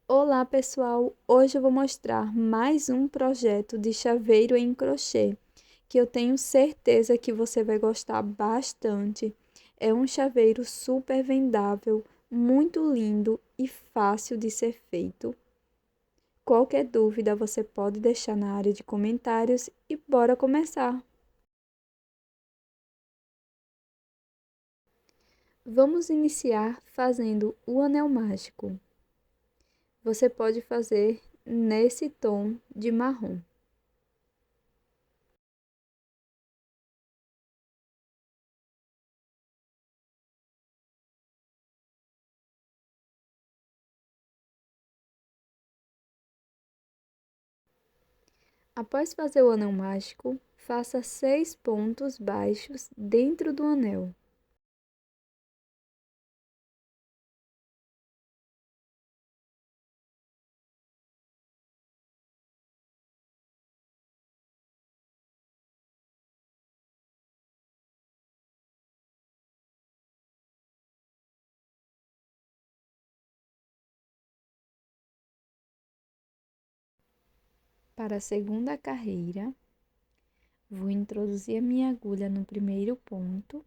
Olá pessoal, hoje eu vou mostrar mais um projeto de chaveiro em crochê, que eu tenho certeza que você vai gostar bastante. É um chaveiro super vendável, muito lindo e fácil de ser feito. Qualquer dúvida você pode deixar na área de comentários e bora começar! Vamos iniciar fazendo o anel mágico. Você pode fazer nesse tom de marrom. Após fazer o anel mágico, faça 6 pontos baixos dentro do anel. Para a segunda carreira, vou introduzir a minha agulha no primeiro ponto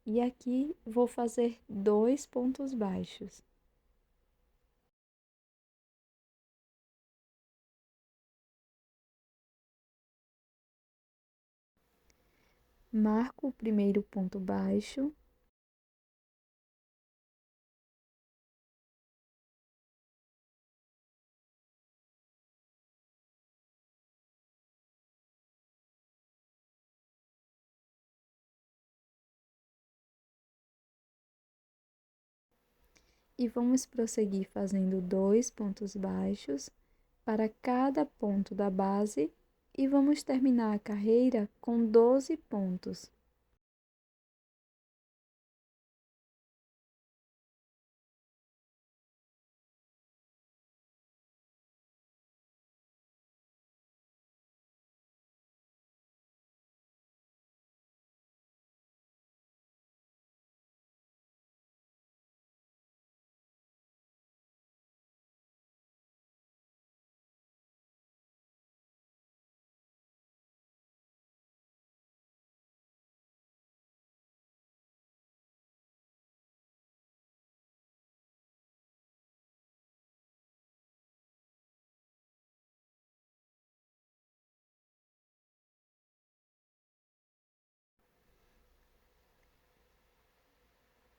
e aqui vou fazer 2 pontos baixos. Marco o primeiro ponto baixo. E vamos prosseguir fazendo 2 pontos baixos para cada ponto da base e vamos terminar a carreira com 12 pontos.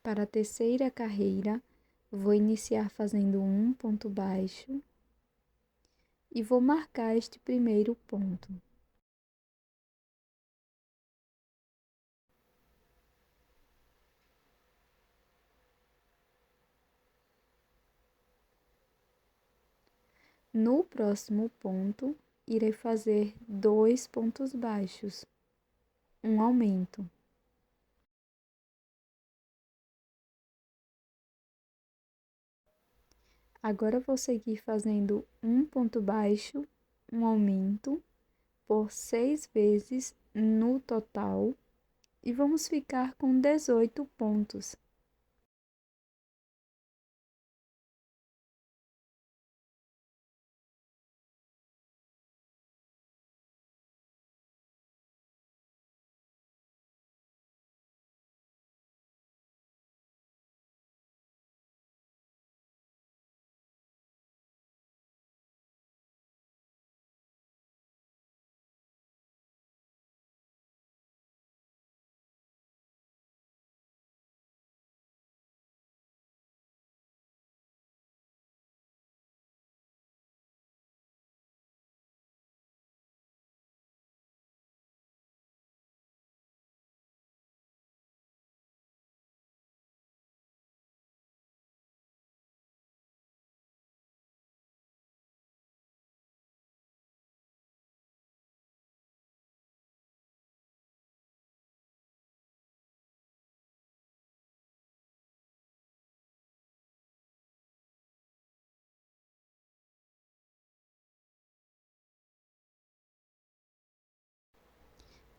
Para a terceira carreira, vou iniciar fazendo um ponto baixo e vou marcar este primeiro ponto. No próximo ponto, irei fazer 2 pontos baixos, um aumento. Agora vou seguir fazendo um ponto baixo, um aumento, por 6 vezes no total, e vamos ficar com 18 pontos.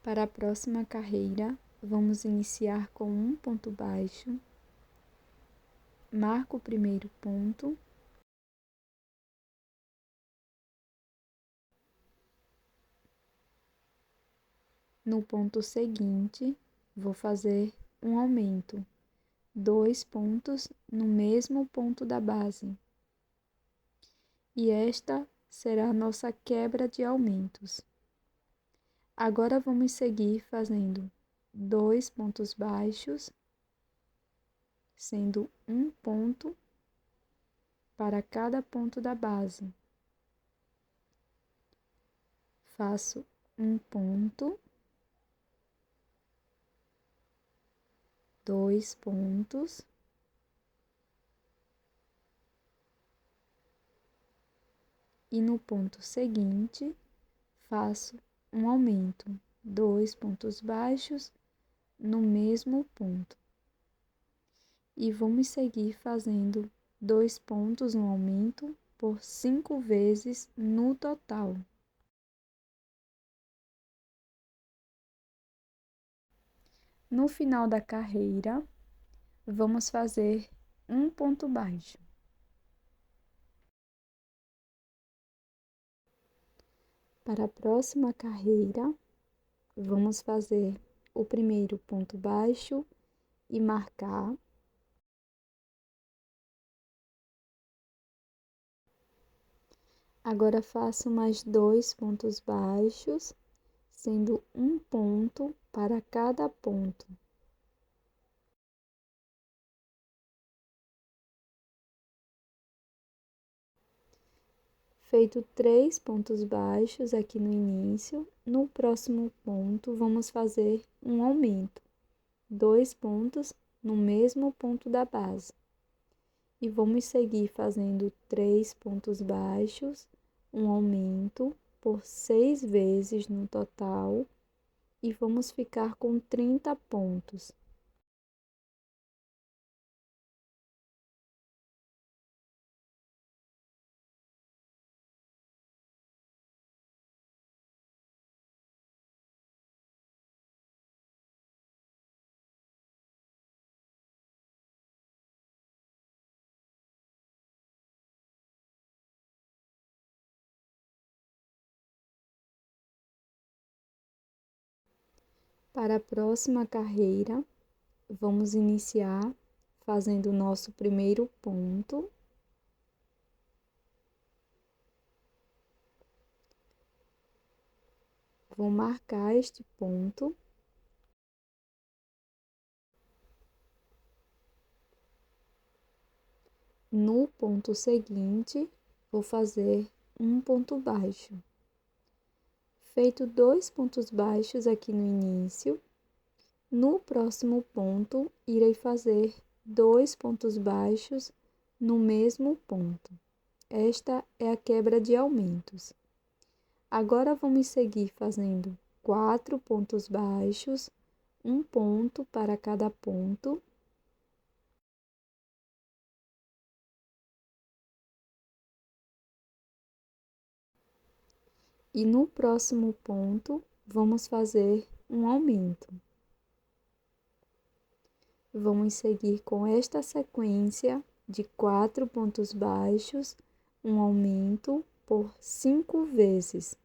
Para a próxima carreira, vamos iniciar com um ponto baixo, marco o primeiro ponto No ponto seguinte, vou fazer um aumento, 2 pontos no mesmo ponto da base. E esta será a nossa quebra de aumentos. Agora vamos seguir fazendo 2 pontos baixos, sendo um ponto para cada ponto da base. Faço um ponto, 2 pontos, e no ponto seguinte faço um aumento, 2 pontos baixos no mesmo ponto. E vamos seguir fazendo 2 pontos no aumento por 5 vezes no total. No final da carreira, vamos fazer um ponto baixo. Para a próxima carreira, vamos fazer o primeiro ponto baixo e marcar. Agora faço mais 2 pontos baixos, sendo um ponto para cada ponto. Feito 3 pontos baixos aqui no início, no próximo ponto vamos fazer um aumento, 2 pontos no mesmo ponto da base. E vamos seguir fazendo 3 pontos baixos, um aumento por 6 vezes no total, e vamos ficar com 30 pontos. Para a próxima carreira, vamos iniciar fazendo o nosso primeiro ponto. Vou marcar este ponto. No ponto seguinte, vou fazer um ponto baixo. Feito 2 pontos baixos aqui no início, no próximo ponto, irei fazer 2 pontos baixos no mesmo ponto. Esta é a quebra de aumentos. Agora vamos seguir fazendo 4 pontos baixos, um ponto para cada ponto. E no próximo ponto, vamos fazer um aumento. Vamos seguir com esta sequência de 4 pontos baixos, um aumento por 5 vezes.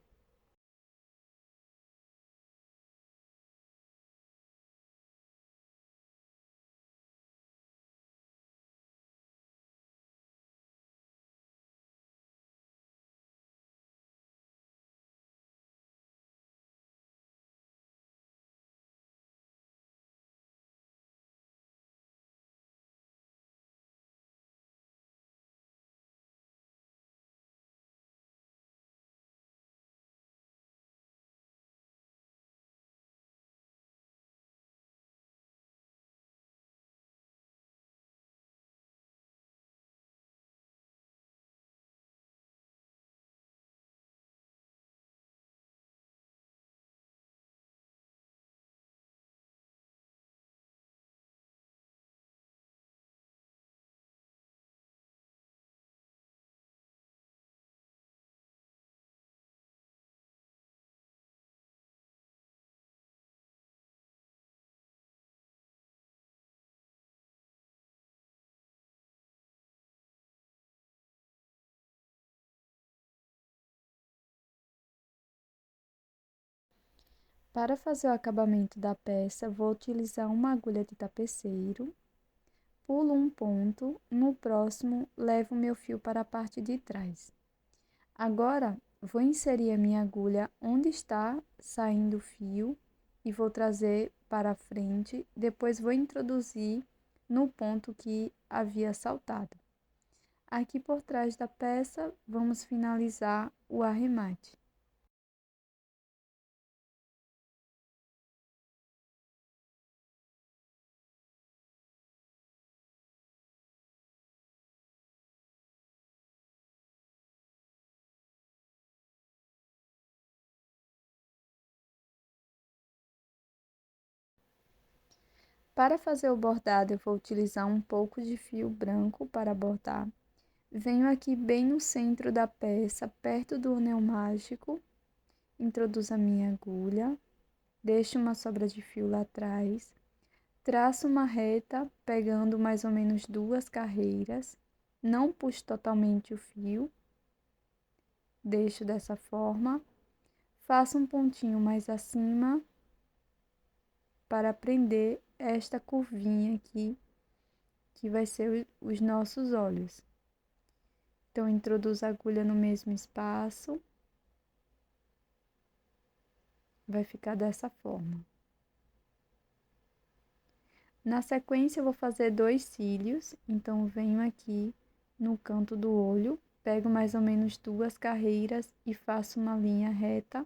Para fazer o acabamento da peça, vou utilizar uma agulha de tapeceiro, pulo um ponto, no próximo levo meu fio para a parte de trás. Agora, vou inserir a minha agulha onde está saindo o fio e vou trazer para a frente, depois vou introduzir no ponto que havia saltado. Aqui por trás da peça, vamos finalizar o arremate. Para fazer o bordado, eu vou utilizar um pouco de fio branco para bordar. Venho aqui bem no centro da peça, perto do anel mágico, introduzo a minha agulha, deixo uma sobra de fio lá atrás, traço uma reta, pegando mais ou menos 2 carreiras, não puxo totalmente o fio, deixo dessa forma, faço um pontinho mais acima para prender esta curvinha aqui, que vai ser os nossos olhos. Então, introduzo a agulha no mesmo espaço, vai ficar dessa forma. Na sequência, eu vou fazer 2 cílios, então venho aqui no canto do olho, pego mais ou menos 2 carreiras e faço uma linha reta.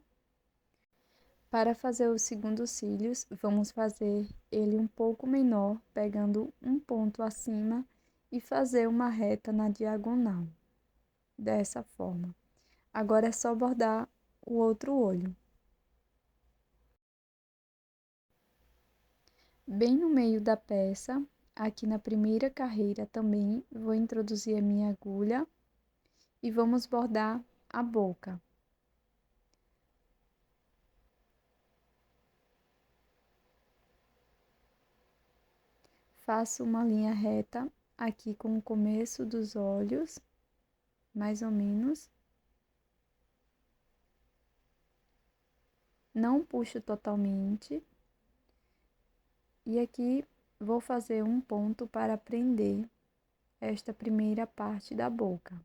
Para fazer o segundo cílios, vamos fazer ele um pouco menor, pegando um ponto acima e fazer uma reta na diagonal, dessa forma. Agora é só bordar o outro olho. Bem no meio da peça, aqui na primeira carreira também, vou introduzir a minha agulha e vamos bordar a boca. Faço uma linha reta aqui com o começo dos olhos, mais ou menos. Não puxo totalmente. E aqui vou fazer um ponto para prender esta primeira parte da boca.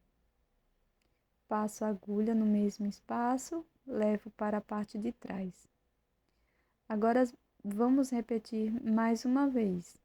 Passo a agulha no mesmo espaço, levo para a parte de trás. Agora vamos repetir mais uma vez.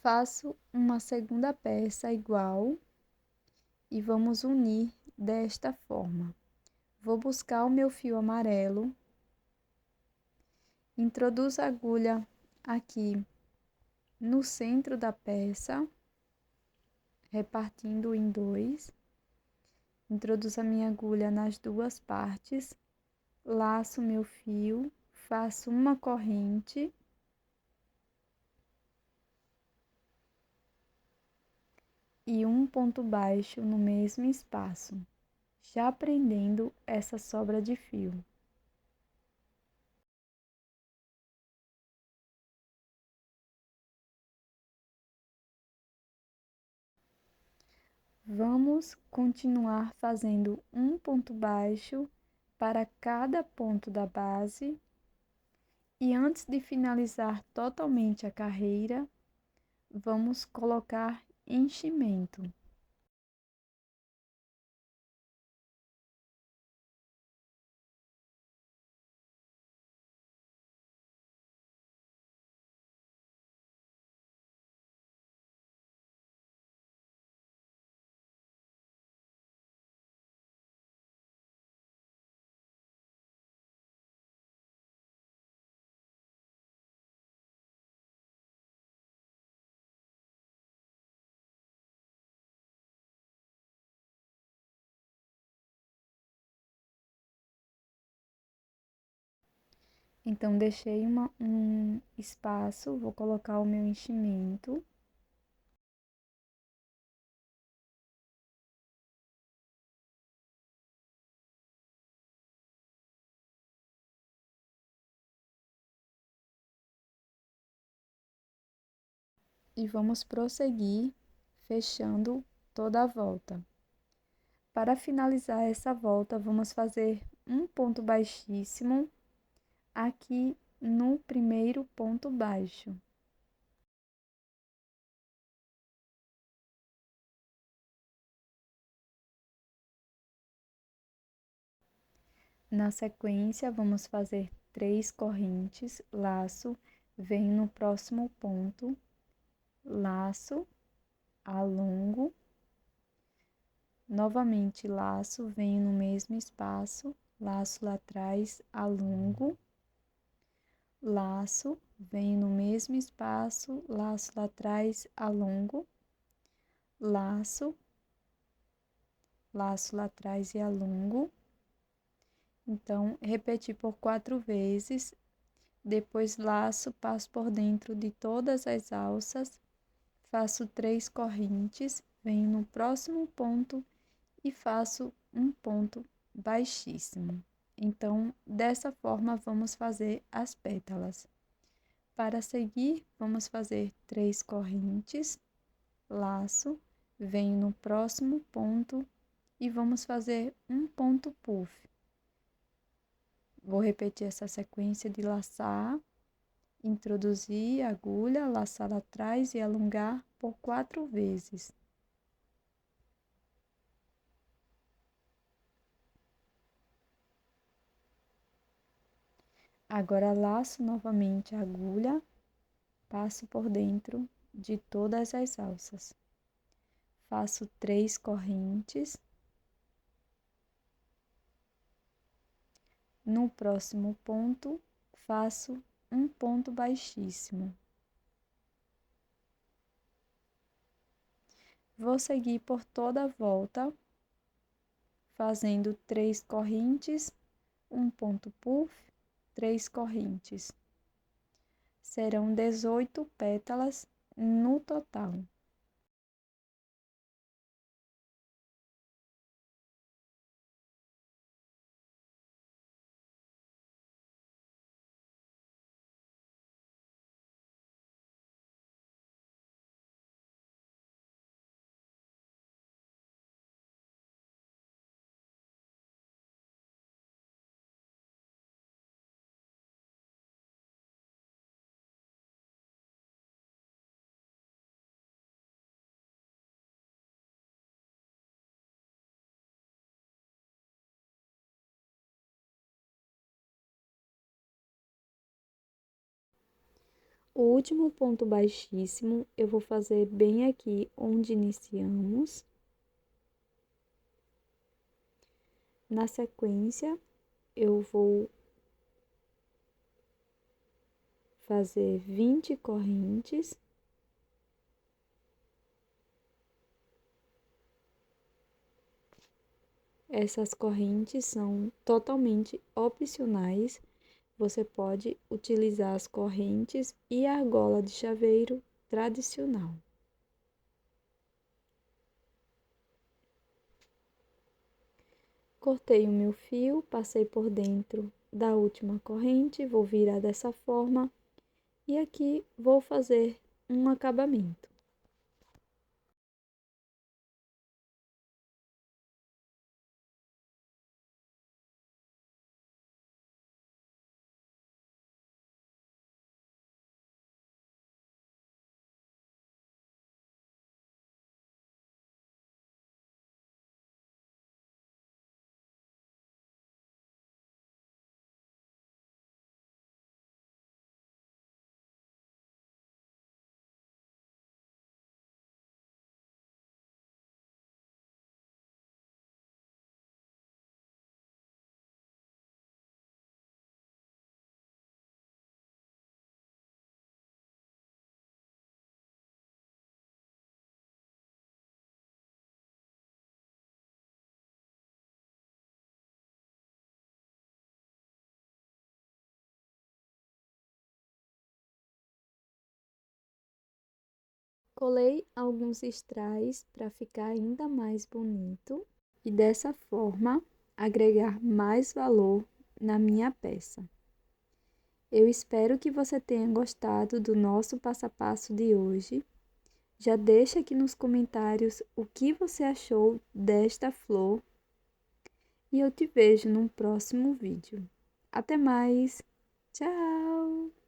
Faço uma segunda peça igual e vamos unir desta forma. Vou buscar o meu fio amarelo, introduzo a agulha aqui no centro da peça, repartindo em 2. Introduzo a minha agulha nas 2 partes, laço meu fio, faço uma corrente e um ponto baixo no mesmo espaço, já prendendo essa sobra de fio. Vamos continuar fazendo um ponto baixo para cada ponto da base e antes de finalizar totalmente a carreira, vamos colocar enchimento. Então, deixei um espaço, vou colocar o meu enchimento. E vamos prosseguir fechando toda a volta. Para finalizar essa volta, vamos fazer um ponto baixíssimo aqui no primeiro ponto baixo. Na sequência, vamos fazer 3 correntes, laço, vem no próximo ponto, laço, alongo, novamente laço, venho no mesmo espaço, laço lá atrás, alongo, laço, venho no mesmo espaço, laço lá atrás, alongo, laço, laço lá atrás e alongo. Então, repetir por 4 vezes, depois laço, passo por dentro de todas as alças, faço 3 correntes, venho no próximo ponto e faço um ponto baixíssimo. Então, dessa forma, vamos fazer as pétalas. Para seguir, vamos fazer 3 correntes, laço, venho no próximo ponto e vamos fazer um ponto puff. Vou repetir essa sequência de laçar, introduzir a agulha, laçar atrás e alongar por 4 vezes. Agora, laço novamente a agulha, passo por dentro de todas as alças. Faço 3 correntes. No próximo ponto, faço um ponto baixíssimo. Vou seguir por toda a volta, fazendo 3 correntes, um ponto puff, 3 correntes. Serão 18 pétalas no total. O último ponto baixíssimo eu vou fazer bem aqui onde iniciamos. Na sequência, eu vou fazer 20 correntes. Essas correntes são totalmente opcionais. Você pode utilizar as correntes e a argola de chaveiro tradicional. Cortei o meu fio, passei por dentro da última corrente, vou virar dessa forma e aqui vou fazer um acabamento. Colei alguns strass para ficar ainda mais bonito e dessa forma agregar mais valor na minha peça. Eu espero que você tenha gostado do nosso passo a passo de hoje. Já deixa aqui nos comentários o que você achou desta flor e eu te vejo num próximo vídeo. Até mais! Tchau!